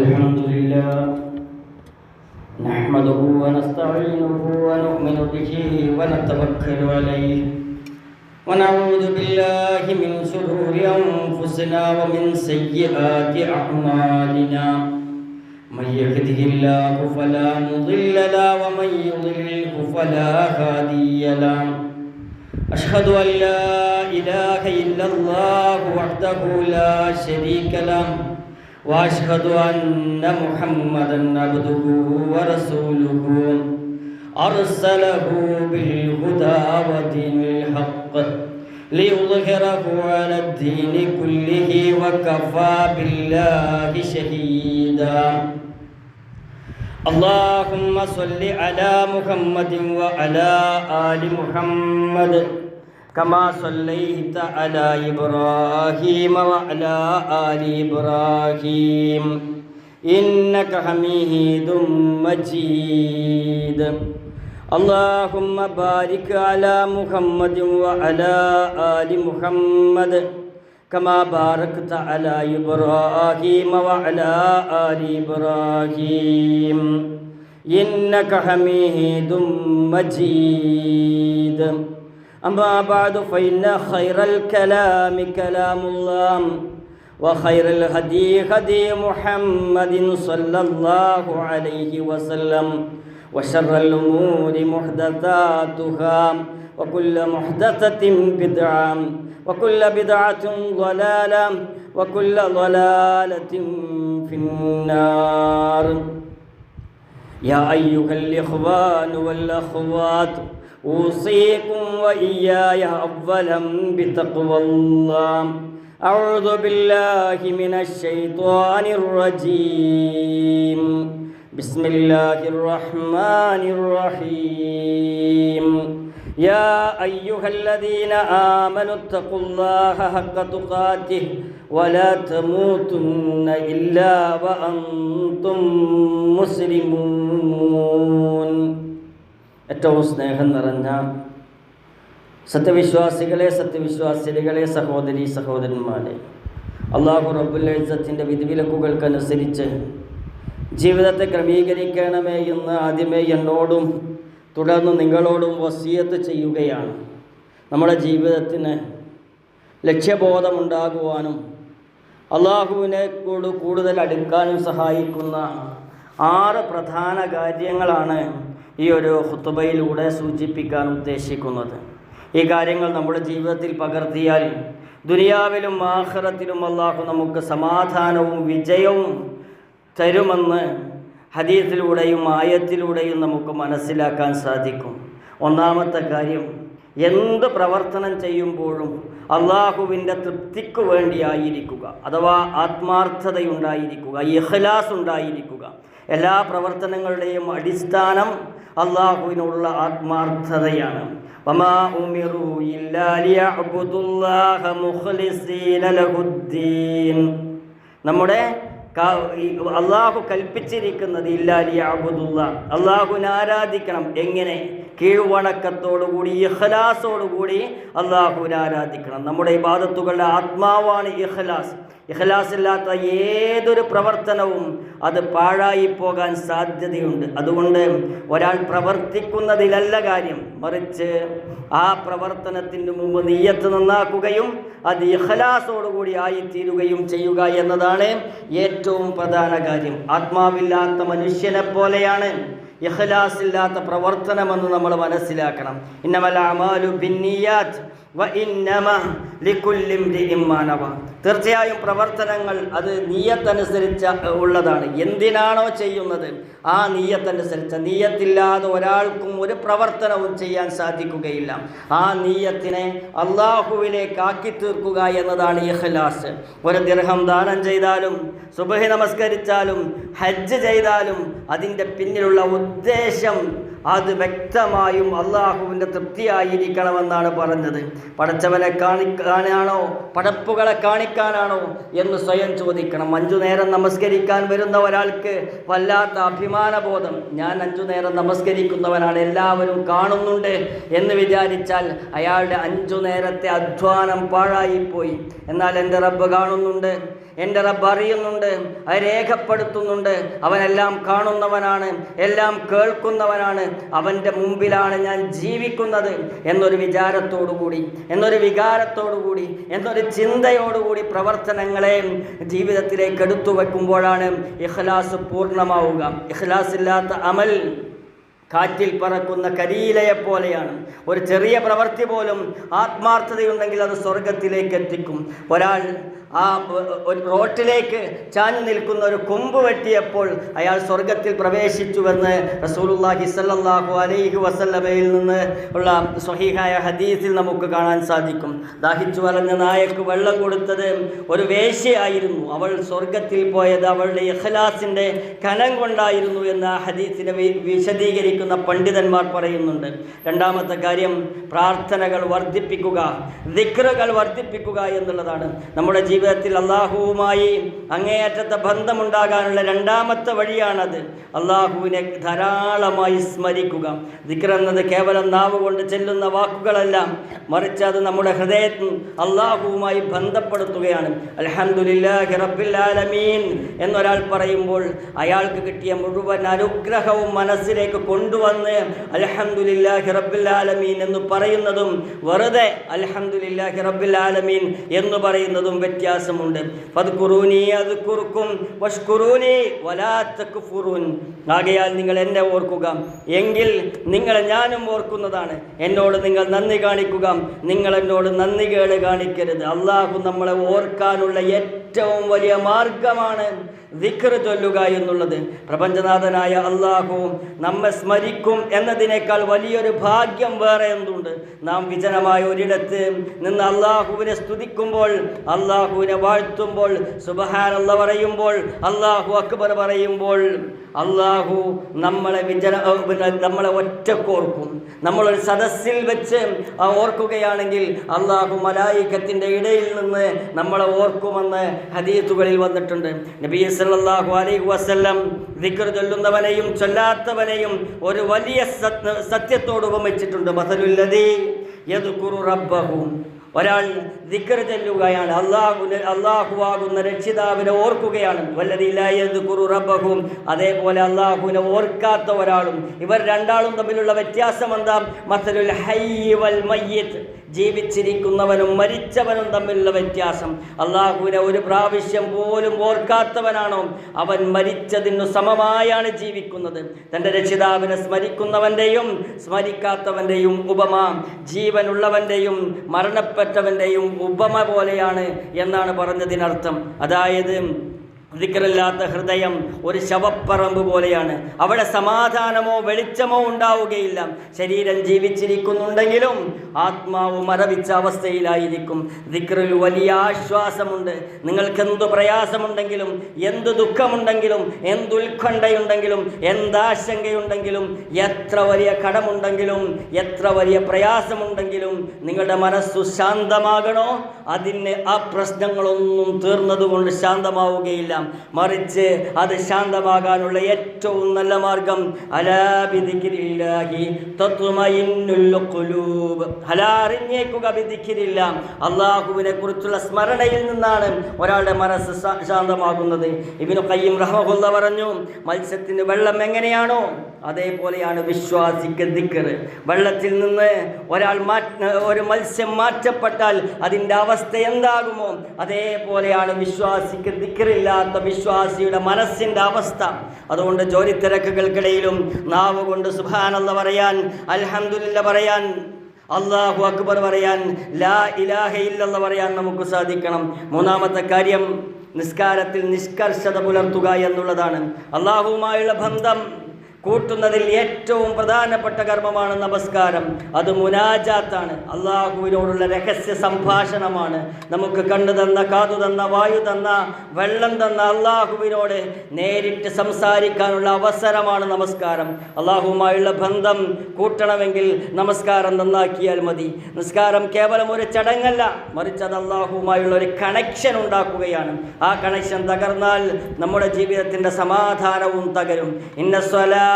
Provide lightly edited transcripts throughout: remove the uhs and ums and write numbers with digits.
الحمد لله نحمده ونستعينه ونؤمن به ونتوكل عليه ونعوذ بالله من شرور أنفسنا ومن سيئات أعمالنا من يهده الله فلا مضل له ومن يضلله فلا هادي له أشهد أن لا إله إلا الله وحده لا شريك له وأشهد أن محمدًا عبده ورسوله أرسله بالهدى ودين الحق ليظهره على الدين كله وكفى بالله شهيدا اللهم صل على محمد وعلى آل محمد كما صليت على إبراهيم وعلى آل إبراهيم إنك حميد مجيد اللهم بارك على محمد وعلى آل محمد كما باركت على إبراهيم وعلى آل إبراهيم إنك حميد مجيد أما بعد فإن خير الكلام كلام الله وخير الهدي هدي محمد صلى الله عليه وسلم وشر الأمور محدثاتها وكل محدثة بدعة وكل بدعة ضلالة وكل ضلالة في النار يا أيها الإخوان والأخوات أوصيكم وإياي أولا بتقوى الله أعوذ بالله من الشيطان الرجيم بسم الله الرحمن الرحيم يا أيها الذين آمنوا اتقوا الله حق تقاته ولا تموتن إلا وأنتم مسلمون ഏറ്റവും സ്നേഹം നിറഞ്ഞ സത്യവിശ്വാസികളെ സഹോദരീ സഹോദരന്മാരെ, അല്ലാഹു റബ്ബുൽ ഇസ്സത്തിൻ്റെ വിധിവിലക്കുകൾക്കനുസരിച്ച് ജീവിതത്തെ ക്രമീകരിക്കണമേ എന്ന് ആദ്യമേ എന്നോടും തുടർന്ന് നിങ്ങളോടും വസിയത്ത് ചെയ്യുകയാണ്. നമ്മുടെ ജീവിതത്തിന് ലക്ഷ്യബോധമുണ്ടാകുവാനും അല്ലാഹുവിനെ കൂടുതൽ അടുക്കാനും സഹായിക്കുന്ന 6 പ്രധാന കാര്യങ്ങളാണ് ഈ ഒരു ഖുതുബയിലൂടെ സൂചിപ്പിക്കാൻ ഉദ്ദേശിക്കുന്നത്. ഈ കാര്യങ്ങൾ നമ്മുടെ ജീവിതത്തിൽ പകർത്തിയാൽ ദുനിയാവിലും ആഖിറത്തിലും അല്ലാഹു നമുക്ക് സമാധാനവും വിജയവും തരുമെന്ന് ഹദീസിലൂടെയും ആയത്തിലൂടെയും നമുക്ക് മനസ്സിലാക്കാൻ സാധിക്കും. ഒന്നാമത്തെ കാര്യം, എന്ത് പ്രവർത്തനം ചെയ്യുമ്പോഴും അള്ളാഹുവിൻ്റെ തൃപ്തിക്ക് വേണ്ടിയായിരിക്കുക, അഥവാ ആത്മാർത്ഥതയുണ്ടായിരിക്കുക, ഇഖ്ലാസ് ഉണ്ടായിരിക്കുക. എല്ലാ പ്രവർത്തനങ്ങളുടെയും അടിസ്ഥാനം അള്ളാഹുവിനുള്ള ആത്മാർത്ഥതയാണ്. വമാ ഉമിറു ഇല്ലാ ലിയഅ്ബുദുല്ലാഹ മുഖ്ലിസീന ലഹുദ്ദീൻ. നമ്മുടെ അള്ളാഹു കൽപ്പിച്ചിരിക്കുന്നത് ഇല്ലാ ലിയഅ്ബുദുല്ലാഹ്, അള്ളാഹുവിനെ ആരാധിക്കണം. എങ്ങനെ? കീഴ്വണക്കത്തോടുകൂടി ഇഖ്ലാസോടുകൂടി അള്ളാഹുവിനെ ആരാധിക്കണം. നമ്മുടെ ഇബാദത്തുകളുടെ ആത്മാവാണ് ഇഖ്ലാസ്. ഇഖ്ലാസില്ലാത്ത ഏതൊരു പ്രവർത്തനവും അത് പാഴായി പോകാൻ സാധ്യതയുണ്ട്. അതുകൊണ്ട് ഒരാൾ പ്രവർത്തിക്കുന്നതിലല്ല കാര്യം, മറിച്ച് ആ പ്രവർത്തനത്തിന് മുമ്പ് നിയ്യത്ത് നന്നാക്കുകയും അത് ഇഖ്ലാസോടുകൂടി ആയിത്തീരുകയും ചെയ്യുക എന്നതാണ് ഏറ്റവും പ്രധാന കാര്യം. ആത്മാവില്ലാത്ത മനുഷ്യനെ പോലെയാണ് ഇഖ്ലാസില്ലാത്ത പ്രവർത്തനമെന്ന് നമ്മൾ മനസ്സിലാക്കണം. ഇന്നമൽ അഅ്മാലു ബിന്നിയാത്ത് വ ഇന്നമാ ലികുല്ലി ഇംറിഇൻ മാ നവ. തീർച്ചയായും പ്രവർത്തനങ്ങൾ അത് നിയ്യത്തനുസരിച്ച് ഉള്ളതാണ്. എന്തിനാണോ ചെയ്യുന്നത് ആ നിയ്യത്തനുസരിച്ച്. നിയ്യത്തില്ലാതെ ഒരാൾക്കും ഒരു പ്രവർത്തനവും ചെയ്യാൻ സാധിക്കുകയില്ല. ആ നിയ്യത്തിനെ അള്ളാഹുവിലേക്ക് ആക്കി തീർക്കുക എന്നതാണ് ഇഖ്ലാസ്. ഒരു ദിർഹം ദാനം ചെയ്താലും സുബ്ഹി നമസ്കരിച്ചാലും ഹജ്ജ് ചെയ്താലും അതിൻ്റെ പിന്നിലുള്ള ഉദ്ദേശം അത് വ്യക്തമായും അള്ളാഹുവിൻ്റെ തൃപ്തിയായിരിക്കണമെന്നാണ് പറഞ്ഞത്. പടച്ചവനെ കാണിക്കാനാണോ പടപ്പുകളെ കാണിക്കാനാണോ എന്ന് സ്വയം ചോദിക്കണം. 5 നേരം നമസ്കരിക്കാൻ വരുന്ന ഒരാൾക്ക് വല്ലാത്ത അഭിമാനബോധം, ഞാൻ 5 നേരം നമസ്കരിക്കുന്നവനാണ്, എല്ലാവരും കാണുന്നുണ്ട് എന്ന് വിചാരിച്ചാൽ അയാളുടെ 5 നേരത്തെ അധ്വാനം പാഴായിപ്പോയി. എന്നാൽ എൻ്റെ റബ്ബ് കാണുന്നുണ്ട്, എൻ്റെ റബ്ബ് അറിയുന്നുണ്ട്, അത് രേഖപ്പെടുത്തുന്നുണ്ട്. അവനെല്ലാം കാണുന്നവനാണ്, എല്ലാം കേൾക്കുന്നവനാണ്, അവൻ്റെ മുമ്പിലാണ് ഞാൻ ജീവിക്കുന്നത് എന്നൊരു വിചാരത്തോടുകൂടി, എന്നൊരു വികാരത്തോടുകൂടി, എന്നൊരു ചിന്തയോടുകൂടി പ്രവർത്തനങ്ങളെ ജീവിതത്തിലേക്ക് എടുത്തു വെക്കുമ്പോഴാണ് ഇഖ്ലാസ് പൂർണ്ണമാവുക. ഇഖ്ലാസ് ഇല്ലാത്ത അമൽ കാറ്റിൽ പറക്കുന്ന കരിയിലയെ പോലെയാണ്. ഒരു ചെറിയ പ്രവൃത്തി പോലും ആത്മാർത്ഥതയുണ്ടെങ്കിൽ അത് സ്വർഗത്തിലേക്ക് എത്തിക്കും. ഒരാൾ ആ ഒരു റോട്ടിലേക്ക് ചാഞ്ഞു നിൽക്കുന്ന ഒരു കൊമ്പ് വെട്ടിയപ്പോൾ അയാൾ സ്വർഗത്തിൽ പ്രവേശിച്ചുവെന്ന് റസൂലുള്ളാഹി സ്വല്ലല്ലാഹു അലൈഹി വസല്ലമയിൽ നിന്ന് ഉള്ള സ്വഹീഹായ ഹദീസിൽ നമുക്ക് കാണാൻ സാധിക്കും. ദാഹിച്ചു വലഞ്ഞ നായക്ക് വെള്ളം കൊടുത്തത് ഒരു വേശ്യയായിരുന്നു. അവൾ സ്വർഗത്തിൽ പോയത് അവളുടെ ഇഖ്ലാസിൻ്റെ കനം കൊണ്ടായിരുന്നു എന്ന് ആ ഹദീസിനെ വിശദീകരിക്കുന്ന പണ്ഡിതന്മാർ പറയുന്നുണ്ട്. രണ്ടാമത്തെ കാര്യം പ്രാർത്ഥനകൾ വർദ്ധിപ്പിക്കുക, ദിക്റുകൾ വർദ്ധിപ്പിക്കുക എന്നുള്ളതാണ്. നമ്മുടെ ജീവിതത്തിൽ അള്ളാഹുവുമായി അങ്ങേയറ്റത്തെ ബന്ധമുണ്ടാകാനുള്ള രണ്ടാമത്തെ വഴിയാണത്. അള്ളാഹുവിനെ ധാരാളമായി സ്മരിക്കുക. ദിക്ർ എന്നത് കേവലം നാവ് കൊണ്ട് ചെല്ലുന്ന വാക്കുകളല്ല, മറിച്ച് അത് നമ്മുടെ ഹൃദയത്തിൽ അള്ളാഹുവുമായി ബന്ധപ്പെടുത്തുകയാണ്. അൽഹംദുലില്ലാഹി റബ്ബിൽ ആലമീൻ എന്നൊരാൾ പറയുമ്പോൾ അയാൾക്ക് കിട്ടിയ മുഴുവൻ അനുഗ്രഹവും മനസ്സിലേക്ക് കൊണ്ടുവന്ന് അൽഹംദുലില്ലാഹി റബ്ബിൽ ആലമീൻ എന്ന് പറയുന്നതും വെറുതെ അൽഹംദുലില്ലാഹി റബ്ബിൽ ആലമീൻ എന്ന് പറയുന്നതും വ്യത്യാസമുണ്ട്. ഫദ്കുറൂനി അദ്കുറുക്കും വഷ്കുറൂനി വലാ തക്ഫുറൂൻ. ആകയാൽ നിങ്ങൾ എന്നെ ഓർക്കുക, എങ്കിൽ നിങ്ങൾ ഞാനും ഓർക്കുന്നതാണ്. എന്നോട് നിങ്ങൾ നന്ദി കാണിക്കുക, നിങ്ങൾ എന്നോട് നന്ദികേട് കാണിക്കരുത്. അള്ളാഹു നമ്മളെ ഓർക്കാനുള്ള ഏറ്റവും വലിയ മാർഗമാണ് ദിക്ർ ചൊല്ലുക എന്നുള്ളത്. പ്രപഞ്ചനാഥനായ അള്ളാഹു നമ്മെ സ്മരിക്കും എന്നതിനേക്കാൾ വലിയൊരു ഭാഗ്യം വേറെ എന്തുണ്ട്? നാം വിജനമായ ഒരിടത്ത് നിന്ന് അള്ളാഹുവിനെ സ്തുതിക്കുമ്പോൾ, അള്ളാഹുവിനെ വാഴ്ത്തുമ്പോൾ, സുബ്ഹാനല്ലാഹ് പറയുമ്പോൾ, അള്ളാഹു അക്ബർ പറയുമ്പോൾ അള്ളാഹു നമ്മളെ ഒറ്റക്കോർക്കും. നമ്മളൊരു സദസ്സിൽ വെച്ച് ഓർക്കുകയാണെങ്കിൽ അള്ളാഹു മലായികത്തിൻ്റെ ഇടയിൽ നിന്ന് നമ്മളെ ഓർക്കുമെന്ന് ഹദീസുകളിൽ വന്നിട്ടുണ്ട്. നബി സല്ലല്ലാഹു അലൈഹി വസല്ലം ദിക്ർ ചൊല്ലുന്നവനെയും ചൊല്ലാത്തവനെയും ഒരു വലിയ സത്യത്തോട് ഉപമിച്ചിട്ടുണ്ട്. മസലുല്ലദീ യദ്കുറു റബ്ബഹു. ഒരാൾ ദിക്ർ ചൊല്ലുകയാണ്, അള്ളാഹുവാകുന്ന രക്ഷിതാവിനെ ഓർക്കുകയാണ്. വല്ലദീ ലാ യദ്കുറു റബ്ബഹു. അതേപോലെ അള്ളാഹുവിനെ ഓർക്കാത്ത ഒരാളും. ഇവർ രണ്ടാളും തമ്മിലുള്ള വ്യത്യാസം എന്താ? മസലുൽ ഹയ്യി വൽ മയ്യിത്ത്. ജീവിച്ചിരിക്കുന്നവനും മരിച്ചവനും തമ്മിലുള്ള വ്യത്യാസം. അള്ളാഹുവിനെ ഒരു പ്രാവശ്യം പോലും ഓർക്കാത്തവനാണോ അവൻ മരിച്ചതിനു സമമായാണ് ജീവിക്കുന്നത്. തൻ്റെ രക്ഷിതാവിനെ സ്മരിക്കുന്നവൻ്റെയും സ്മരിക്കാത്തവൻ്റെയും ഉപമ ജീവനുള്ളവൻ്റെയും മരണപ്പെട്ടവൻ്റെയും ഉപമ പോലെയാണ് എന്നാണ് പറഞ്ഞതിനർത്ഥം. അതായത് ദിക്റില്ലാത്ത ഹൃദയം ഒരു ശവപ്പറമ്പ് പോലെയാണ്. അവിടെ സമാധാനമോ വെളിച്ചമോ ഉണ്ടാവുകയില്ല. ശരീരം ജീവിച്ചിരിക്കുന്നുണ്ടെങ്കിലും ആത്മാവ് മരവിച്ച അവസ്ഥയിലായിരിക്കും. ദിക്റിൽ വലിയ ആശ്വാസമുണ്ട്. നിങ്ങൾക്കെന്തു പ്രയാസമുണ്ടെങ്കിലും, എന്ത് ദുഃഖമുണ്ടെങ്കിലും, എന്തുത്കണ്ഠയുണ്ടെങ്കിലും, എന്താശങ്കയുണ്ടെങ്കിലും, എത്ര വലിയ കടമുണ്ടെങ്കിലും, എത്ര വലിയ പ്രയാസമുണ്ടെങ്കിലും നിങ്ങളുടെ മനസ്സു ശാന്തമാകണോ? അതിന് ആ പ്രശ്നങ്ങളൊന്നും തീർന്നതുകൊണ്ട് ശാന്തമാവുകയില്ല. മറിച്ച് അത് ശാന്തമാകാനുള്ള ഏറ്റവും നല്ല മാർഗം അലാ ബിദിക്രില്ലാഹി തത്മഇന്നുൽ ഖുലൂബ്. അറിഞ്ഞേക്കുക, ബിദിക്രില്ല, അല്ലാഹുവിനെ കുറിച്ചുള്ള സ്മരണയിൽ നിന്നാണ് ഒരാളുടെ മനസ്സ് ശാന്തമാകുന്നത്. ഇബ്നു ഖയ്യിം റഹ്മഹുല്ലാഹ് പറഞ്ഞു, മത്സ്യത്തിന് വെള്ളം എങ്ങനെയാണോ അതേപോലെയാണ് വിശ്വാസിക്ക് ദിക്ർ. വെള്ളത്തിൽ നിന്ന് ഒരു മത്സ്യം മാറ്റപ്പെട്ടാൽ അതിൻ്റെ അവസ്ഥ എന്താകുമോ അതേപോലെയാണ് വിശ്വാസിക്ക് ദിക്റില്ലാത്ത വിശ്വാസിയുടെ മനസ്സിൻ്റെ അവസ്ഥ. അതുകൊണ്ട് ജോലി തിരക്കുകൾക്കിടയിലും നാവ് കൊണ്ട് സുബ്ഹാനല്ലാഹ് പറയാൻ, അൽഹംദുലില്ലാഹ് പറയാൻ, അല്ലാഹു അക്ബർ പറയാൻ, ലാ ഇലാഹ ഇല്ലല്ലാഹ് പറയാൻ നമുക്ക് സാധിക്കണം. മൂന്നാമത്തെ കാര്യം നിസ്കാരത്തിൽ നിഷ്കർഷത പുലർത്തുക എന്നുള്ളതാണ്. അല്ലാഹുവുമായുള്ള ബന്ധം കൂട്ടുന്നതിൽ ഏറ്റവും പ്രധാനപ്പെട്ട കർമ്മമാണ് നമസ്കാരം. അത് മുനാജാത്താണ്, അള്ളാഹുവിനോടുള്ള രഹസ്യ സംഭാഷണമാണ്. നമുക്ക് കണ്ണു തന്ന, കാതു തന്ന, വായു തന്ന, വെള്ളം തന്ന അള്ളാഹുവിനോട് നേരിട്ട് സംസാരിക്കാനുള്ള അവസരമാണ് നമസ്കാരം. അള്ളാഹുവുമായുള്ള ബന്ധം കൂട്ടണമെങ്കിൽ നമസ്കാരം നന്നാക്കിയാൽ മതി. നിസ്കാരം കേവലം ഒരു ചടങ്ങല്ല, മറിച്ച് അത് അള്ളാഹുവുമായുള്ള ഒരു കണക്ഷൻ ഉണ്ടാക്കുകയാണ്. ആ കണക്ഷൻ തകർന്നാൽ നമ്മുടെ ജീവിതത്തിൻ്റെ സമാധാനവും തകരും. ഇന്ന സ്വലാത്ത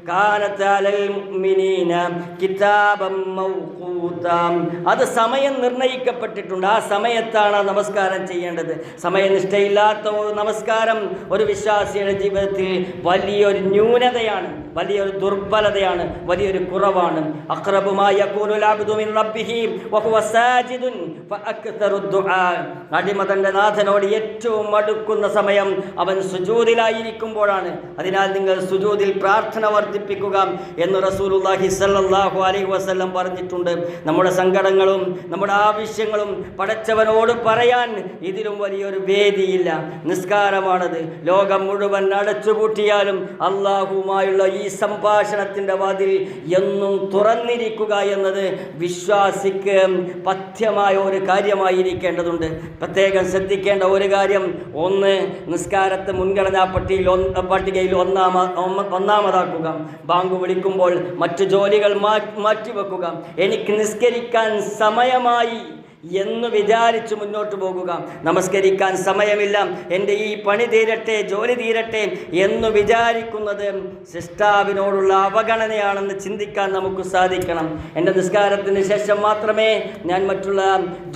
കാനത് അലൽ മുഅ്മിനീന കിതാബൻ മൗഖൂത. അത് സമയം നിർണയിക്കപ്പെട്ടിട്ടുണ്ട്. ആ സമയത്താണ് നമസ്കാരം ചെയ്യേണ്ടത്. സമയനിഷ്ഠയില്ലാത്ത നമസ്കാരം ഒരു വിശ്വാസിയുടെ ജീവിതത്തിൽ വലിയൊരു ന്യൂനതയാണ്, വലിയൊരു ദുർബലതയാണ്, വലിയൊരു കുറവാണ്. അഖ്റബു മാ യകൂനുൽ അബ്ദു മിൻ റബ്ബിഹി വഹുവ സാജിദുൻ ഫഅക്തറു ദുആ. അടിമ തൻ്റെ നാഥനോട് ഏറ്റവും അടുക്കുന്ന സമയം അവൻ സുജൂദിലായിരിക്കുമ്പോഴാണ്. അതിനാൽ നിങ്ങൾ സുജൂദിൽ പ്രാർത്ഥന വർദ്ധിപ്പിക്കുക എന്ന് റസൂലുള്ളാഹി സ്വല്ലല്ലാഹു അലൈഹി വസല്ലം പറഞ്ഞിട്ടുണ്ട്. നമ്മുടെ സങ്കടങ്ങളും നമ്മുടെ ആവശ്യങ്ങളും പടച്ചവനോട് പറയാൻ ഇതിലും വലിയൊരു വേദിയില്ല. നിസ്കാരമാണത്. ലോകം മുഴുവൻ അടച്ചുപൂട്ടിയാലും അള്ളാഹുവുമായുള്ള ഈ സംഭാഷണത്തിൻ്റെ വാതിൽ എന്നും തുറന്നിരിക്കുക എന്നത് വിശ്വാസിക്ക് പഥ്യമായ ഒരു കാര്യമായിരിക്കേണ്ടതുണ്ട്. പ്രത്യേകം ശ്രദ്ധിക്കേണ്ട ഒരു കാര്യം, ഒന്ന്, നിസ്കാരത്തെ മുൻഗണനാ പട്ടികയിൽ ഒന്നാമതാക്കുക. ബാങ്ക് വിളിക്കുമ്പോൾ മറ്റു ജോലികൾ മാറ്റിവെക്കുക. എനിക്ക് നിസ്കരിക്കാൻ സമയമായി എന്ന് വിചാരിച്ച് മുന്നോട്ട് പോകുക. നമസ്കരിക്കാൻ സമയമില്ല, എൻ്റെ ഈ പണി തീരട്ടെ, ജോലി തീരട്ടെ എന്ന് വിചാരിക്കുന്നത് സൃഷ്ടാവിനോടുള്ള അവഗണനയാണെന്ന് ചിന്തിക്കാൻ നമുക്ക് സാധിക്കണം. എൻ്റെ നിസ്കാരത്തിന് ശേഷം മാത്രമേ ഞാൻ മറ്റുള്ള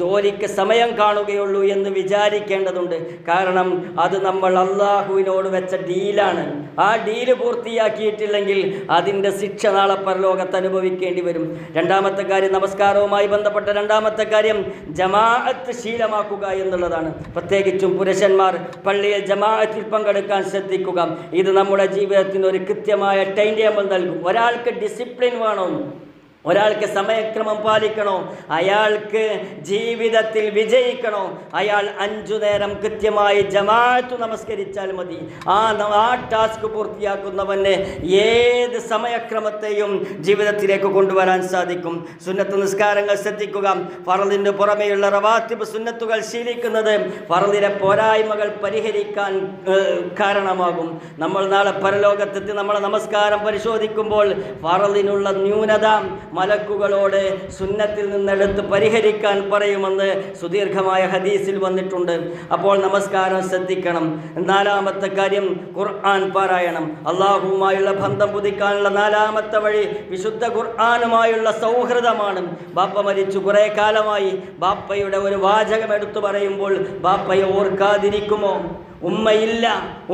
ജോലിക്ക് സമയം കാണുകയുള്ളൂ എന്ന് വിചാരിക്കേണ്ടതുണ്ട്. കാരണം അത് നമ്മൾ അള്ളാഹുവിനോട് വെച്ച ഡീലാണ്. ആ ഡീല് പൂർത്തിയാക്കിയിട്ടില്ലെങ്കിൽ അതിൻ്റെ ശിക്ഷ നാളെ പരലോകത്ത് അനുഭവിക്കേണ്ടി വരും. രണ്ടാമത്തെ കാര്യം, നമസ്കാരവുമായി ബന്ധപ്പെട്ട രണ്ടാമത്തെ കാര്യം ജമാഅത്ത് ശീലമാക്കുക എന്നുള്ളതാണ്. പ്രത്യേകിച്ചും പുരുഷന്മാർ പള്ളിയിൽ ജമാഅത്തിൽ പങ്കെടുക്കാൻ ശ്രദ്ധിക്കുക. ഇത് നമ്മുടെ ജീവിതത്തിന് ഒരു കൃത്യമായ ടൈം ടേബിൾ നൽകും. ഒരാൾക്ക് ഡിസിപ്ലിൻ വേണം, ഒരാൾക്ക് സമയക്രമം പാലിക്കണോ, അയാൾക്ക് ജീവിതത്തിൽ വിജയിക്കണോ, അയാൾ 5 നേരം കൃത്യമായി ജമാഅത്ത് നമസ്കരിച്ചാൽ മതി. ആ ടാസ്ക് പൂർത്തിയാക്കുന്നവന് ഏത് സമയക്രമത്തെയും ജീവിതത്തിലേക്ക് കൊണ്ടുവരാൻ സാധിക്കും. സുന്നത്ത് നിസ്കാരങ്ങൾ ശ്രദ്ധിക്കുക. ഫർളിന് പുറമെയുള്ള റവാത്തിബ് സുന്നത്തുകൾ ശീലിക്കുന്നത് ഫർളിലെ പോരായ്മകൾ പരിഹരിക്കാൻ കാരണമാകും. നമ്മൾ നാളെ പരലോകത്തെത്തി നമ്മളെ നമസ്കാരം പരിശോധിക്കുമ്പോൾ ഫർളിനുള്ള ന്യൂനത മലക്കുകളോട് സുന്നത്തിൽ നിന്നെടുത്ത് പരിഹരിക്കാൻ പറയുമെന്ന് സുദീർഘമായ ഹദീസിൽ വന്നിട്ടുണ്ട്. അപ്പോൾ നമസ്കാരം ശ്രദ്ധിക്കണം. നാലാമത്തെ കാര്യം, ഖുർആൻ പാരായണം. അള്ളാഹുവുമായുള്ള ബന്ധം പുതുക്കാനുള്ള നാലാമത്തെ വഴി വിശുദ്ധ ഖുർആനുമായുള്ള സൗഹൃദമാണ്. ബാപ്പ മരിച്ചു കുറേ കാലമായി. ബാപ്പയുടെ ഒരു വാചകം എടുത്തു പറയുമ്പോൾ ബാപ്പയെ ഓർക്കാതിരിക്കുമോ? ഉമ്മയില്ല,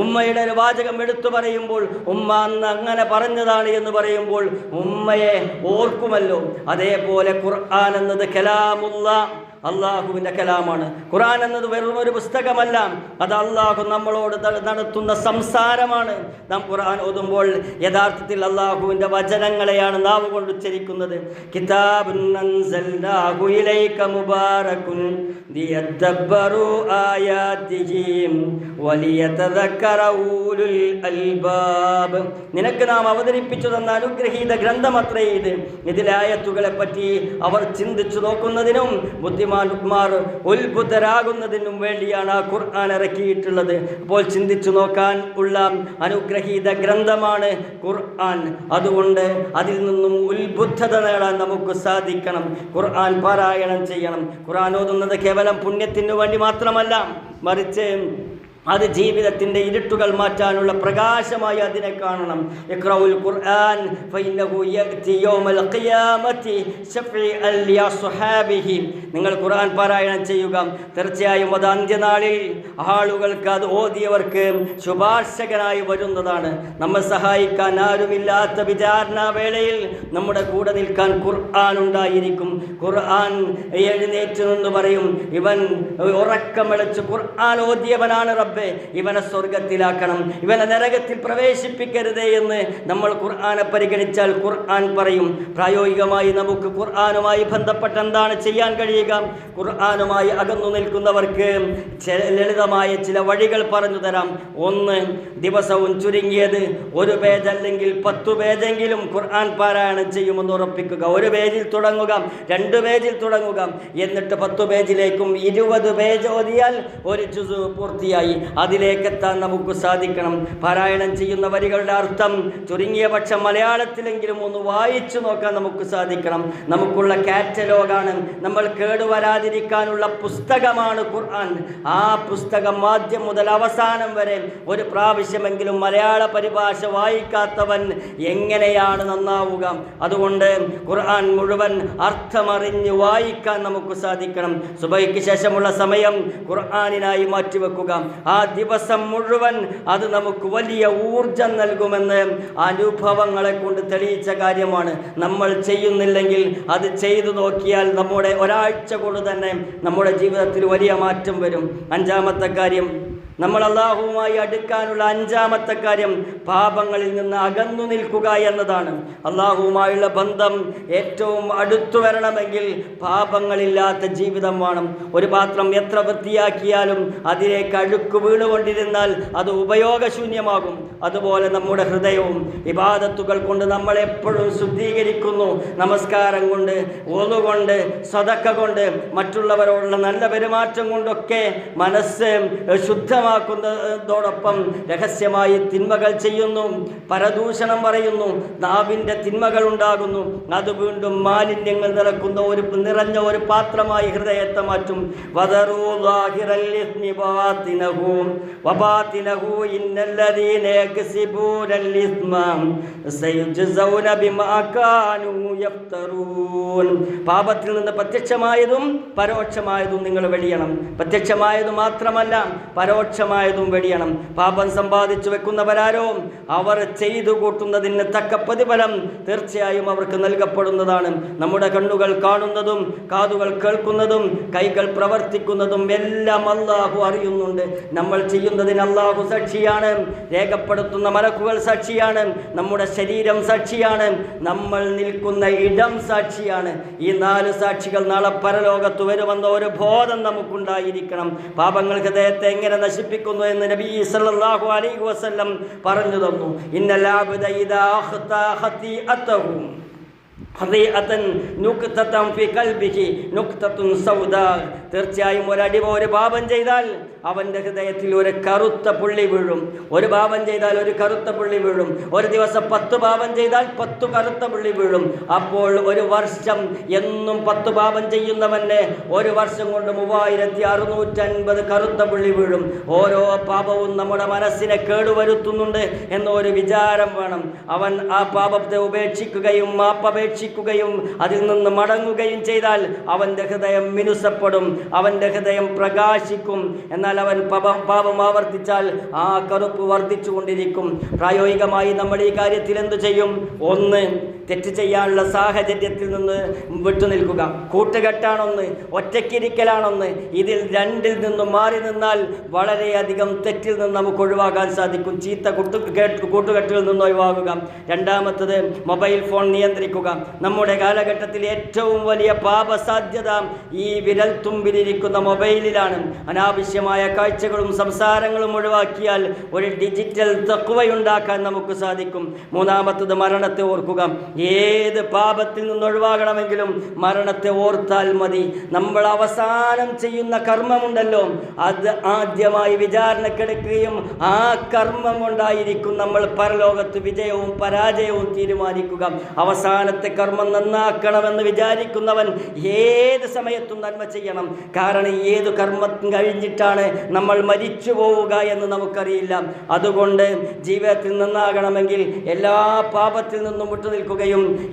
ഉമ്മയുടെ ഒരു വാചകം എടുത്തു പറയുമ്പോൾ ഉമ്മ അന്ന് അങ്ങനെ പറഞ്ഞതാണ് എന്ന് പറയുമ്പോൾ ഉമ്മയെ ഓർക്കുമല്ലോ. അതേപോലെ ഖുർആൻ എന്നത് കലാമുല്ലാഹ്, അള്ളാഹുവിൻ്റെ കലാമാണ്. ഖുർആൻ എന്നത് വെറും ഒരു പുസ്തകമല്ല, അത് അള്ളാഹു നമ്മളോട് നടത്തുന്ന സംസാരമാണ്. നാം ഖുർആൻ ഓതുമ്പോൾ യഥാർത്ഥത്തിൽ അള്ളാഹുവിൻ്റെ വചനങ്ങളെയാണ് നാവ് കൊണ്ട് ഉച്ചരിക്കുന്നത്. കിതാബുൻ അൻസൽനാഹു ഇലൈക മുബാറകുൻ ലിയദ്ദബ്ബറു ആയാതിഹി വലിയതദക്കറ ഊലുൽ അൽബാബ്. നിനക്ക് നാം അവതരിപ്പിച്ചു തന്ന അനുഗ്രഹീത ഗ്രന്ഥമത്രേ ഇത്. ഇതിലെ ആയത്തുകളെ പറ്റി അവർ ചിന്തിച്ചു നോക്കുന്നതിനും ബുദ്ധിമാന്മാർ ഉത്ഭുതരാകുന്നതിനും വേണ്ടിയാണ് ആ ഖുർആൻ ഇറക്കിയിട്ടുള്ളത്. അപ്പോൾ ചിന്തിച്ചു നോക്കാൻ ഉള്ള അനുഗ്രഹീത ഗ്രന്ഥമാണ് ഖുർആൻ. അതുകൊണ്ട് അതിൽ നിന്നും ഉത്ബുദ്ധത നേടാൻ നമുക്ക് സാധിക്കണം. ഖുർആൻ പാരായണം ചെയ്യണം. ഖുർആൻ ഓതുന്നത് കേവലം പുണ്യത്തിനു വേണ്ടി മാത്രമല്ല, മറിച്ച് അത് ജീവിതത്തിൻ്റെ ഇരുട്ടുകൾ മാറ്റാനുള്ള പ്രകാശമായി അതിനെ കാണണം. ഇഖ്റഉൽ ഖുർആൻ ഫഇന്നഹു യഅതി യൗമൽ ഖിയാമത്തി ശഫീഅൻ ലിഅസ്ഹാബിഹി. നിങ്ങൾ ഖുർആൻ പാരായണം ചെയ്യുക. തീർച്ചയായും അത് അന്ത്യനാളിൽ ആളുകൾക്ക്, അത് ഓതിയവർക്ക് ശുപാർശകനായി വരുന്നതാണ്. നമ്മെ സഹായിക്കാൻ ആരുമില്ലാത്ത വിചാരണ വേളയിൽ നമ്മുടെ കൂടെ നിൽക്കാൻ ഖുർആൻ ഉണ്ടായിരിക്കും. ഖുർആൻ എഴുന്നേറ്റ് നിന്ന് പറയും, ഇവൻ ഉറക്കമിളച്ച് ഖുർആൻ ഓതിയവനാണ് റബ്ബേ, റബ്ബേ ഇവനെ സ്വർഗത്തിലാക്കണം, ഇവനെ നരകത്തിൽ പ്രവേശിപ്പിക്കരുതേ എന്ന് നമ്മൾ ഖുർആനെ പരിഗണിച്ചാൽ ഖുർആൻ പറയും. പ്രായോഗികമായി നമുക്ക് ഖുർആനുമായി ബന്ധപ്പെട്ട് എന്താണ് ചെയ്യാൻ കഴിയുക? ഖുർആനുമായി അകന്നു നിൽക്കുന്നവർക്ക് ലളിതമായ ചില വഴികൾ പറഞ്ഞു തരാം. ഒന്ന്, ദിവസവും ചുരുങ്ങിയത് 1 പേജ് അല്ലെങ്കിൽ 10 പേജെങ്കിലും ഖുർആൻ പാരായണം ചെയ്യുമെന്ന് ഉറപ്പിക്കുക. 1 പേജിൽ തുടങ്ങുക, 2 പേജിൽ തുടങ്ങുക, എന്നിട്ട് 10 പേജിലേക്കും 20 പേജ് ഓതിയാൽ 1 ജുസ് പൂർത്തിയായി. അതിലേക്കെത്താൻ നമുക്ക് സാധിക്കണം. പാരായണം ചെയ്യുന്ന വരികളുടെ അർത്ഥം ചുരുങ്ങിയ പക്ഷം മലയാളത്തിലെങ്കിലും ഒന്ന് വായിച്ചു നോക്കാൻ നമുക്ക് സാധിക്കണം. നമുക്കുള്ള കാറ്റലോഗാണ്, നമ്മൾ കേടുവരാതിരിക്കാനുള്ള പുസ്തകമാണ് ഖുർആൻ. ആ പുസ്തകം ആദ്യം മുതൽ അവസാനം വരെ 1 പ്രാവശ്യമെങ്കിലും മലയാള പരിഭാഷ വായിക്കാത്തവൻ എങ്ങനെയാണ് നന്നാവുക? അതുകൊണ്ട് ഖുർആൻ മുഴുവൻ അർത്ഥമറിഞ്ഞ് വായിക്കാൻ നമുക്ക് സാധിക്കണം. സുബഹിക്ക് ശേഷമുള്ള സമയം ഖുർആനിനായി മാറ്റിവെക്കുക. ആ ദിവസം മുഴുവൻ അത് നമുക്ക് വലിയ ഊർജം നൽകുമെന്ന് അനുഭവങ്ങളെ കൊണ്ട് തെളിയിച്ച കാര്യമാണ്. നമ്മൾ ചെയ്യുന്നില്ലെങ്കിൽ അത് ചെയ്തു നോക്കിയാൽ നമ്മുടെ ഒരാഴ്ച കൊണ്ട് തന്നെ നമ്മുടെ ജീവിതത്തിൽ വലിയ മാറ്റം വരും. 5ാമത്തെ കാര്യം, നമ്മൾ അല്ലാഹുവുമായി അടുക്കാനുള്ള 5ാമത്തെ കാര്യം പാപങ്ങളിൽ നിന്ന് അകന്നു നിൽക്കുക എന്നതാണ്. അല്ലാഹുവുമായുള്ള ബന്ധം ഏറ്റവും അടുത്തു വരണമെങ്കിൽ പാപങ്ങളില്ലാത്ത ജീവിതം വേണം. ഒരു പാത്രം എത്ര വൃത്തിയാക്കിയാലും അതിലേക്ക് അഴുക്ക് വീണുകൊണ്ടിരുന്നാൽ അത് ഉപയോഗശൂന്യമാകും. അതുപോലെ നമ്മുടെ ഹൃദയവും ഇബാദത്തുകൾ കൊണ്ട് നമ്മളെപ്പോഴും ശുദ്ധീകരിക്കുന്നു. നമസ്കാരം കൊണ്ട്, ഒളു കൊണ്ട്, സദക്ക കൊണ്ട്, മറ്റുള്ളവരോടുള്ള നല്ല പെരുമാറ്റം കൊണ്ടൊക്കെ മനസ്സ് ശുദ്ധമാക്കുന്നതോടൊപ്പം രഹസ്യമായി തിന്മകൾ ചെയ്യുന്നു, പരദൂഷണം പറയുന്നു, നാവിൻ്റെ തിന്മകൾ ഉണ്ടാകുന്നു. അത് വീണ്ടും മാലിന്യങ്ങൾ നിറഞ്ഞ ഒരു പാത്രമായി ഹൃദയത്തെ മാറ്റും. പാപത്തിൽ നിന്ന് പ്രത്യക്ഷമായതും പരോക്ഷമായതും നിങ്ങൾ വെടിയണം. പ്രത്യക്ഷമായത് മാത്രമല്ല, പരോക്ഷമായതും വെടിയണം. പാപം സമ്പാദിച്ചു വെക്കുന്നവരാരോ അവർ ചെയ്തു കൂട്ടുന്നതിന് തക്ക പ്രതിഫലം തീർച്ചയായും അവർക്ക് നൽകപ്പെടുന്നതാണ്. നമ്മുടെ കണ്ണുകൾ കാണുന്നതും കാതുകൾ കേൾക്കുന്നതും കൈകൾ പ്രവർത്തിക്കുന്നതും എല്ലാം അല്ലാഹു അറിയുന്നുണ്ട്. നമ്മൾ ചെയ്യുന്നതിന് അല്ലാഹു സാക്ഷിയാണ്, രേഖപ്പെടുത്തുന്ന മലക്കുകൾ സാക്ഷിയാണ്, നമ്മുടെ ശരീരം സാക്ഷിയാണ്, നമ്മൾ നിൽക്കുന്ന ഇടം സാക്ഷിയാണ്. ഈ 4 സാക്ഷികൾ നാളെ പരലോകത്ത് വരുമെന്ന ഒരു ബോധം നമുക്കുണ്ടായിരിക്കണം. പാപങ്ങൾ ഹൃദയത്തെ എങ്ങനെ നശിപ്പിക്കുന്നു എന്ന് നബി സല്ലല്ലാഹു അലൈഹി വസല്ലം പറഞ്ഞു തന്നു. ഇന്നൽ അബ്ദ ഇദാ അഖ്താ ഖതീഅതഹു തീർച്ചയായും ഒരു പാപം ചെയ്താൽ അവൻ്റെ ഹൃദയത്തിൽ ഒരു കറുത്ത പുള്ളി വീഴും. ഒരു പാപം ചെയ്താൽ ഒരു കറുത്ത പുള്ളി വീഴും. ഒരു ദിവസം 10 പാപം ചെയ്താൽ 10 കറുത്ത പുള്ളി വീഴും. അപ്പോൾ ഒരു വർഷം എന്നും 10 പാപം ചെയ്യുന്നവന് ഒരു വർഷം കൊണ്ട് 3650 കറുത്ത പുള്ളി വീഴും. ഓരോ പാപവും നമ്മുടെ മനസ്സിനെ കേടുവരുത്തുന്നുണ്ട് എന്നൊരു വിചാരം വേണം. അവൻ ആ പാപത്തെ ഉപേക്ഷിക്കുകയും മാപ്പപേക്ഷിക്കുകയും അതിൽ നിന്ന് മടങ്ങുകയും ചെയ്താൽ അവൻ്റെ ഹൃദയം മിനുസപ്പെടും, അവൻ്റെ ഹൃദയം പ്രകാശിക്കും. എന്നാൽ അവൻ പാപം ആവർത്തിച്ചാൽ ആ കറുപ്പ് വർദ്ധിച്ചു കൊണ്ടിരിക്കും. പ്രായോഗികമായി നമ്മൾ ഈ കാര്യത്തിൽ എന്തു ചെയ്യും? 1, തെറ്റ് ചെയ്യാനുള്ള സാഹചര്യത്തിൽ നിന്ന് വിട്ടുനിൽക്കുക. കൂട്ടുകെട്ടാണൊന്ന്, ഒറ്റയ്ക്കിരിക്കലാണൊന്ന്. ഇതിൽ 2ൽ നിന്നും മാറി നിന്നാൽ വളരെയധികം തെറ്റിൽ നിന്ന് നമുക്ക് ഒഴിവാക്കാൻ സാധിക്കും. ചീത്ത കൂട്ടുകെട്ടുകളിൽ നിന്ന് ഒഴിവാക്കുക. 2ാമത്തത് മൊബൈൽ ഫോൺ നിയന്ത്രിക്കുക. നമ്മുടെ കാലഘട്ടത്തിൽ ഏറ്റവും വലിയ പാപസാധ്യത ഈ വിരൽത്തുമ്പിലിരിക്കുന്ന മൊബൈലിലാണ്. അനാവശ്യമായ കാഴ്ചകളും സംസാരങ്ങളും ഒഴിവാക്കിയാൽ ഒരു ഡിജിറ്റൽ തഖ്വയുണ്ടാക്കാൻ നമുക്ക് സാധിക്കും. 3ാമത്തത് മരണത്തെ ഓർക്കുക. ഏത് പാപത്തിൽ നിന്ന് ഒഴിവാകണമെങ്കിലും മരണത്തെ ഓർത്താൽ മതി. നമ്മൾ അവസാനം ചെയ്യുന്ന കർമ്മമുണ്ടല്ലോ, അത് ആദ്യമായി വിചാരണക്കെടുക്കുകയും ആ കർമ്മം കൊണ്ടായിരിക്കും നമ്മൾ പരലോകത്ത് വിജയവും പരാജയവും തീരുമാനിക്കുക. അവസാനത്തെ കർമ്മം നന്നാക്കണമെന്ന് വിചാരിക്കുന്നവൻ ഏത് സമയത്തും നന്മ ചെയ്യണം. കാരണം ഏത് കർമ്മം കഴിഞ്ഞിട്ടാണ് നമ്മൾ മരിച്ചു പോവുക എന്ന് നമുക്കറിയില്ല. അതുകൊണ്ട് ജീവിതത്തിൽ നന്നാകണമെങ്കിൽ എല്ലാ പാപത്തിൽ നിന്നും വിട്ടുനിൽക്കുകയും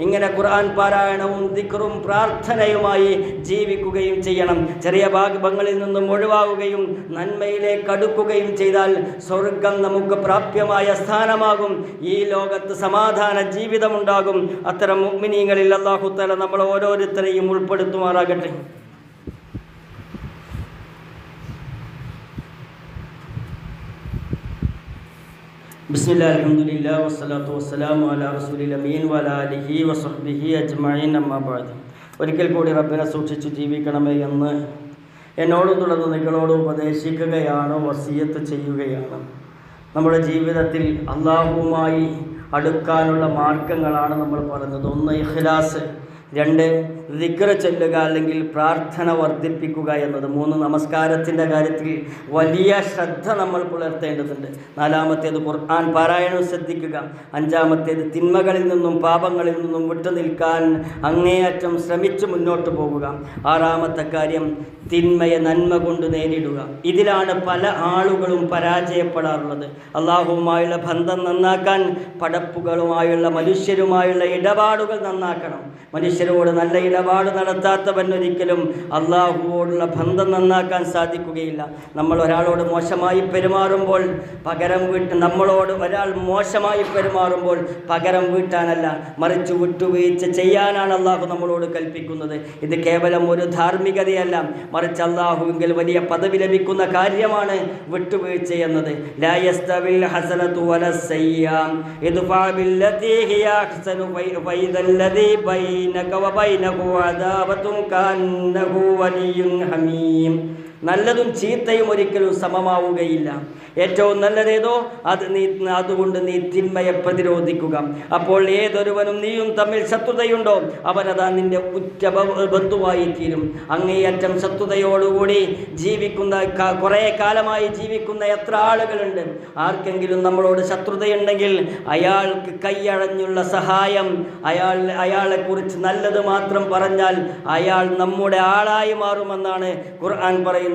ഇങ്ങനെ ഖുർആൻ പാരായണവും ദിക്റും പ്രാർത്ഥനയുമായി ജീവിക്കുകയും ചെയ്യണം. ചെറിയ പാപങ്ങളിൽ നിന്നും ഒഴിവാകുകയും നന്മയിലേക്ക് അടുക്കുകയും ചെയ്താൽ സ്വർഗം നമുക്ക് പ്രാപ്യമായ സ്ഥാനമാകും. ഈ ലോകത്ത് സമാധാന ജീവിതമുണ്ടാകും. അത്തരം മുഅ്മിനീങ്ങളിൽ അല്ലാഹു തആല നമ്മൾ ഓരോരുത്തരെയും ഉൾപ്പെടുത്തുമാറാകട്ടെ. ബിസ്മില്ലാഹിർ അൽഹംദുലില്ലാ വസ്സലാത്തു വസ്സലാമു അലാ റസൂലിൽ അമീൻ വഅലാ ആലിഹി വസഹ്ബിഹി അജ്മഈൻ അമ്മാ ബഅദ്. ഒരിക്കൽ കൂടി റബ്ബിനെ സൂക്ഷിച്ച് ജീവിക്കണമേ എന്ന് എന്നോടും തുടർന്ന് നിങ്ങളോടും ഉപദേശിക്കുകയാണ്, വസിയത്ത് ചെയ്യുകയാണ്. നമ്മുടെ ജീവിതത്തിൽ അല്ലാഹുവുമായി അടുക്കാനുള്ള മാർഗങ്ങളാണ് നമ്മൾ പറഞ്ഞത്. ഒന്ന് ഇഖ്ലാസ്, രണ്ട് ദിക്ർ ചൊല്ലുക അല്ലെങ്കിൽ പ്രാർത്ഥന വർദ്ധിപ്പിക്കുക എന്നത്, മൂന്ന് നമസ്കാരത്തിൻ്റെ കാര്യത്തിൽ വലിയ ശ്രദ്ധ നമ്മൾ പുലർത്തേണ്ടതുണ്ട്, നാലാമത്തേത് ഖുർആൻ പാരായണം ശ്രദ്ധിക്കുക, അഞ്ചാമത്തേത് തിന്മകളിൽ നിന്നും പാപങ്ങളിൽ നിന്നും വിട്ടുനിൽക്കാൻ അങ്ങേയറ്റം ശ്രമിച്ച് മുന്നോട്ട് പോവുക, ആറാമത്തെ കാര്യം തിന്മയെ നന്മ കൊണ്ട് നേരിടുക. ഇതിലാണ് പല ആളുകളും പരാജയപ്പെടാറുള്ളത്. അള്ളാഹുവുമായുള്ള ബന്ധം നന്നാക്കാൻ പടപ്പുകളുമായുള്ള മനുഷ്യരുമായുള്ള ഇടപാടുകൾ നന്നാക്കണം. മനുഷ്യരോട് നല്ല ഇടപാട് നടത്താത്തവൻ ഒരിക്കലും അള്ളാഹുവോടുള്ള ബന്ധം നന്നാക്കാൻ സാധിക്കുകയില്ല. നമ്മൾ ഒരാളോട് മോശമായി പെരുമാറുമ്പോൾ പകരം നമ്മളോട് ഒരാൾ മോശമായി പെരുമാറുമ്പോൾ പകരം വീട്ടാനല്ല, മറിച്ച് വിട്ടുവീഴ്ച ചെയ്യാനാണ് അള്ളാഹു നമ്മളോട് കൽപ്പിക്കുന്നത്. ഇത് കേവലം ഒരു ധാർമ്മികതയല്ല, മറിച്ച് അള്ളാഹുവിൽ വലിയ പദവി ലഭിക്കുന്ന കാര്യമാണ് വിട്ടുവീഴ്ച എന്നത്. ലാ യസ്തവിൽ ഹസനതു വലസ്സയ്യാ ഇദ്ഫഅ ബില്ലതി ഹിയ അഹ്സനു ഫൈദല്ലദി ബൈനക വബൈനഹു അദാവതുൻ കഅന്നഹു വലിയ്യുൻ ഹമീം. നല്ലതും ചീത്തയും ഒരിക്കലും സമമാവുകയില്ല. ഏറ്റവും നല്ലതേതോ അതുകൊണ്ട് നീ തിന്മയെ പ്രതിരോധിക്കുക. അപ്പോൾ ഏതൊരുവനും നീയും തമ്മിൽ ശത്രുതയുണ്ടോ അവനതാ നിന്റെ ഉറ്റ ബന്ധുവായി തീരും. അങ്ങേയറ്റം ശത്രുതയോടുകൂടി ജീവിക്കുന്ന കുറേ കാലമായി ജീവിക്കുന്ന എത്ര ആളുകളുണ്ട്. ആർക്കെങ്കിലും നമ്മളോട് ശത്രുതയുണ്ടെങ്കിൽ അയാൾക്ക് കൈയടഞ്ഞുള്ള സഹായം, അയാളെക്കുറിച്ച് നല്ലത് മാത്രം പറഞ്ഞാൽ അയാൾ നമ്മുടെ ആളായി മാറുമെന്നാണ് ഖുർആൻ പറയുന്നത്.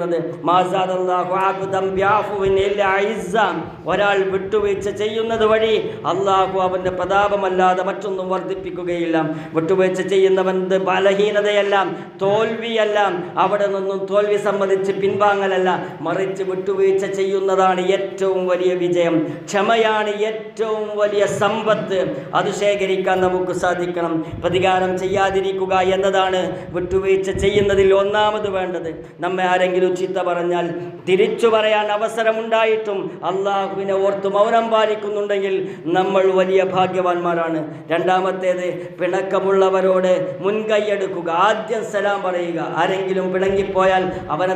ഒരാൾ വിട്ടുവീഴ്ച ചെയ്യുന്നത് വഴി അള്ളാഹു അവൻ്റെ പ്രതാപമല്ലാതെ മറ്റൊന്നും വർദ്ധിപ്പിക്കുകയില്ല. വിട്ടുവീഴ്ച ചെയ്യുന്നവൻ ബലഹീനതയല്ല, തോൽവിയല്ല, അവിടെ നിന്നും തോൽവി സംബന്ധിച്ച് പിൻവാങ്ങലല്ല, മറിച്ച് വിട്ടുവീഴ്ച ചെയ്യുന്നതാണ് ഏറ്റവും വലിയ വിജയം. ക്ഷമയാണ് ഏറ്റവും വലിയ സമ്പത്ത്. അത് ശേഖരിക്കാൻ നമുക്ക് സാധിക്കണം. പ്രതികാരം ചെയ്യാതിരിക്കുക എന്നതാണ് വിട്ടുവീഴ്ച ചെയ്യുന്നതിൽ ഒന്നാമത് വേണ്ടത്. നമ്മെ ആരെങ്കിലും ചീത്ത പറഞ്ഞാൽ തിരിച്ചു പറയാൻ അവസരമുണ്ടായിട്ടും അള്ളാഹുവിനെ ഓർത്ത് മൗനം പാലിക്കുന്നുണ്ടെങ്കിൽ നമ്മൾ വലിയ ഭാഗ്യവാന്മാരാണ്. രണ്ടാമത്തേത് പിണക്കമുള്ളവരോട് മുൻകൈയെടുക്കുക. ആദ്യം സലാം പറയുക. ആരെങ്കിലും പിണങ്ങിപ്പോയാൽ അവനെ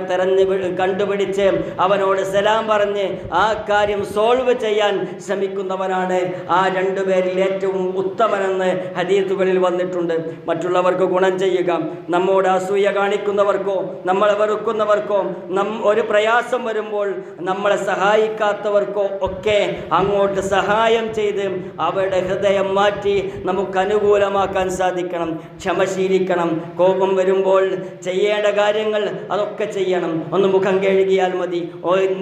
കണ്ടുപിടിച്ച് അവനോട് സലാം പറഞ്ഞ് ആ കാര്യം സോൾവ് ചെയ്യാൻ ശ്രമിക്കുന്നവനാണ് ആ രണ്ടുപേരിൽ ഏറ്റവും ഉത്തമനെന്ന് ഹദീസുകളിൽ വന്നിട്ടുണ്ട്. മറ്റുള്ളവർക്ക് ഗുണം ചെയ്യുക. നമ്മോട് അസൂയ കാണിക്കുന്നവർക്കോ നമ്മളെ വെറുക്കുന്നവർക്കോ ഒരു പ്രയാസം വരുമ്പോൾ നമ്മളെ സഹായിക്കാത്തവർക്കോ ഒക്കെ അങ്ങോട്ട് സഹായം ചെയ്ത് അവരുടെ ഹൃദയം മാറ്റി നമുക്ക് അനുകൂലമാക്കാൻ സാധിക്കണം. ക്ഷമശീലിക്കണം. കോപം വരുമ്പോൾ ചെയ്യേണ്ട കാര്യങ്ങൾ അതൊക്കെ ചെയ്യണം. ഒന്ന് മുഖം കഴുകിയാൽ മതി,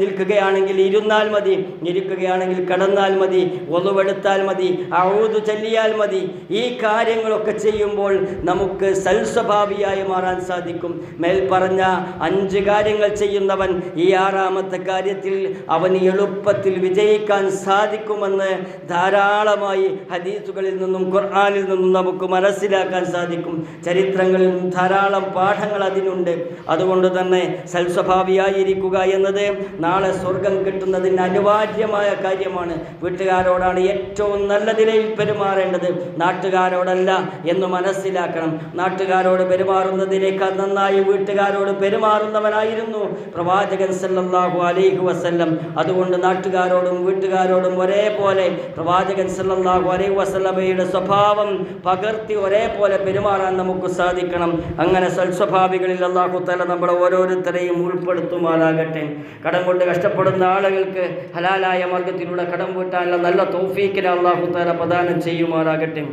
നിൽക്കുകയാണെങ്കിൽ ഇരുന്നാൽ മതി, ഇരിക്കുകയാണെങ്കിൽ കിടന്നാൽ മതി, ഒന്നുവെടുത്താൽ മതി, ഔദു ചൊല്ലിയാൽ മതി. ഈ കാര്യങ്ങളൊക്കെ ചെയ്യുമ്പോൾ നമുക്ക് സൽസ്വഭാവിയായി മാറാൻ സാധിക്കും. മേൽ പറഞ്ഞ 5 കാര്യങ്ങൾ ചെയ്യുന്നവൻ ഈ 6ാമത്തെ കാര്യത്തിൽ അവന് എളുപ്പത്തിൽ വിജയിക്കാൻ സാധിക്കുമെന്ന് ധാരാളമായി ഹദീസുകളിൽ നിന്നും ഖുർആനിൽ നിന്നും നമുക്ക് മനസ്സിലാക്കാൻ സാധിക്കും. ചരിത്രങ്ങളിൽ നിന്നും ധാരാളം പാഠങ്ങൾ അതിനുണ്ട്. അതുകൊണ്ട് തന്നെ സൽസ്വഭാവിയായിരിക്കുക എന്നത് നാളെ സ്വർഗം കിട്ടുന്നതിന് അനിവാര്യമായ കാര്യമാണ്. വീട്ടുകാരോടാണ് ഏറ്റവും നല്ല നിലയിൽ പെരുമാറേണ്ടത്, നാട്ടുകാരോടല്ല എന്ന് മനസ്സിലാക്കണം. നാട്ടുകാരോട് പെരുമാറുന്നതിനേക്കാൾ നന്നായി വീട്ടുകാരോട് പെരുമാറുന്നവനായിരുന്നു പ്രവാചകൻ സല്ലല്ലാഹു അലൈഹി വസല്ലം. അതുകൊണ്ട് നാട്ടുകാരോടും വീട്ടുകാരോടും ഒരേപോലെ പ്രവാചകൻ സല്ലല്ലാഹു അലൈഹി വസല്ലമയുടെ സ്വഭാവം പകർത്തി ഒരേപോലെ പെരുമാറാൻ നമുക്ക് സാധിക്കണം. അങ്ങനെ സൽസ്വഭാവികളിൽ അല്ലാഹു തആല നമ്മളെ ഓരോരുത്തരെയും ഉൾപ്പെടുത്തുമാറാകട്ടെ. കടം കൊണ്ട് കഷ്ടപ്പെടുന്ന ആളുകൾക്ക് ഹലാലായ മാർഗത്തിലൂടെ കടം വീട്ടാനുള്ള നല്ല തൗഫീഖിനെ അല്ലാഹു തആല പ്രദാനം ചെയ്യുമാറാകട്ടെ.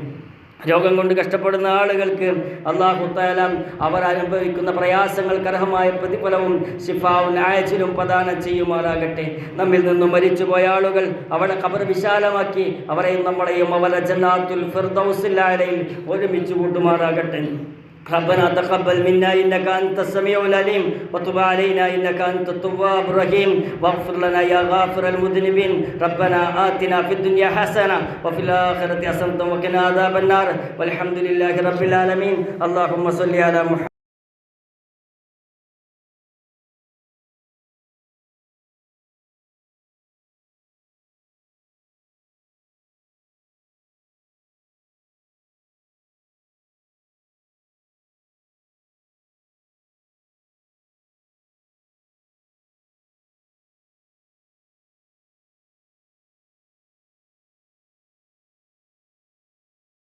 രോഗം കൊണ്ട് കഷ്ടപ്പെടുന്ന ആളുകൾക്ക് അല്ലാഹു തആല അവർ അനുഭവിക്കുന്ന പ്രയാസങ്ങൾക്ക് അർഹമായ പ്രതിഫലവും ശിഫാവും ആയച്ചിലും പ്രദാനം ചെയ്യുമാറാകട്ടെ. നമ്മിൽ നിന്നും മരിച്ചുപോയ ആളുകൾ അവരുടെ ഖബർ വിശാലമാക്കി അവരെയും നമ്മളെയും അവരുടെ ജന്നാത്തുൽ ഫിർദൗസിൽ അലയിൽ ഒരുമിച്ച് കൂട്ടുമാറാകട്ടെ. ربنا تقبل منا إنك أنت السميع العليم وتب علينا إنك أنت التواب الرحيم واغفر لنا يا غافر المذنبين. ربنا آتنا في الدنيا حسنة وفي الآخرة حسنة وقنا عذاب النار والحمد لله رب العالمين. اللهم صل على محمد.